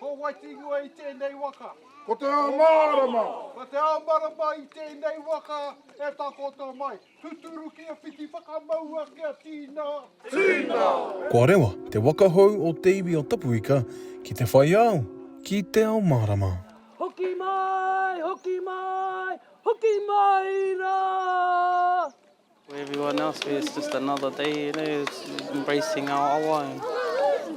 ko waitinua I tēnei waka. Ko Te Ao Mārama. Ko Te Ao Mārama I tēnei waka e tākota mai. Tutuki a whiti whakamaua kia tīna. Tīna! Kua rewa, te wakahau o te iwi o Tapuika ki te whai au, ki Te Ao Mārama. Hoki mai, hoki mai, hoki mai rā! For everyone else, it's just another day, you know, it's embracing our awa and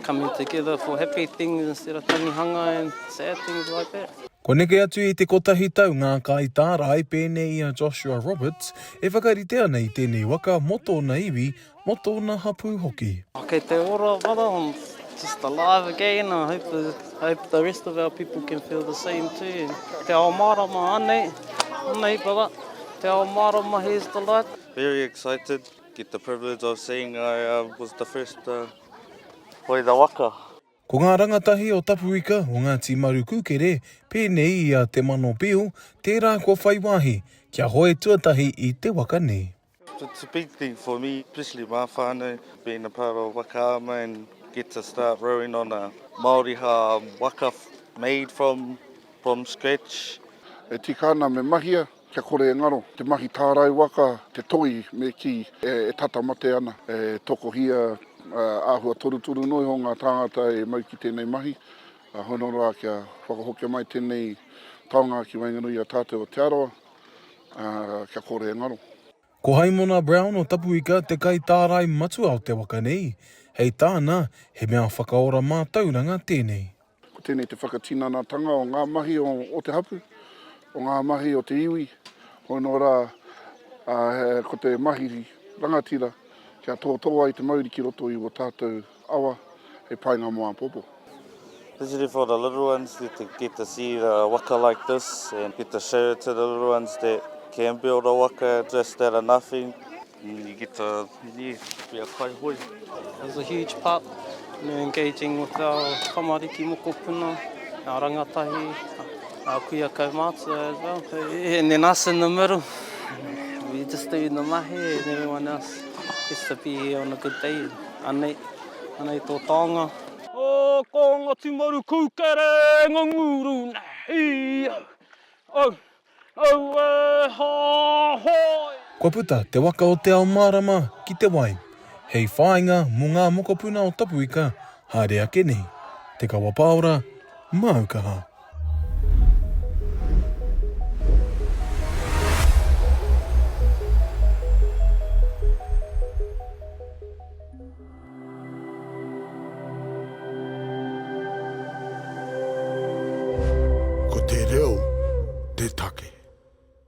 coming together for happy things instead of tanihanga and sad things like that. Ko neke atu I te kotahi taunga kai tārai pēnei a Joshua Roberts e whakarite ana I tēnei waka mo tōna iwi, mo tōna hapu hoki. Okay, te ora, brother, I'm just alive again. I hope the rest of our people can feel the same too. Te Ao Mārama, anei, brother. Te Ao Mārama, here's the light. Very excited. Get the privilege of saying I was the first hoi the waka. Ko ngā rangatahi o Tapuika o ngā timaru kūkere, pēnei I a te mano pio, tērā kua whaiwahi, kia hoe tuatahi I te waka nei. It's a big thing for me, especially my whānau, being a part of Waka and get to start rowing on a Māori waka made from scratch. E tikana me mahia, kia kore e ngaro. Te mahi tārai waka, te toi me ki e tata mate ana. E tokohia āhua toruturu noi ho ngā tāngata e mau ki tēnei mahi. Honora kia whakahokia mai tēnei taonga ki wainganui a tātou o Te Aroa. Kia kore e ngaro. Ko Haimona Brown o Tapuika te kai tārai matua o te waka nei. Hei tāna, he mea whakaora mātauranga tēnei. Ko tēnei te whakatinanatanga o ngā mahi o te hapu, o ngā mahi o te iwi. Honora ko te mahi rangatira, kia tō ai te mauri ki roto I o tātou awa, he pai ngā moa popo. Especially for the little ones, to get to see the waka like this and get to show it to the little ones that can build a waka just out of nothing. And you get to be a kai hoi. It was a huge part, you know, engaging with our whamariki mokopuna, our rangatahi, our kuia kaumātua as well. And then us in the middle, we just doing the mahi and everyone else gets to be here on a good day. Anei tō taonga. O ko ngā timaru kūkere ngā nguru nei. Au ha hoi. Kua puta, te waka o Te Ao Mārama ki te wai. Hei whāinga mō ngā mokopuna o Tapuika, haere ake nei. Te kawa paora, Aukaha. Ko te reo, te take.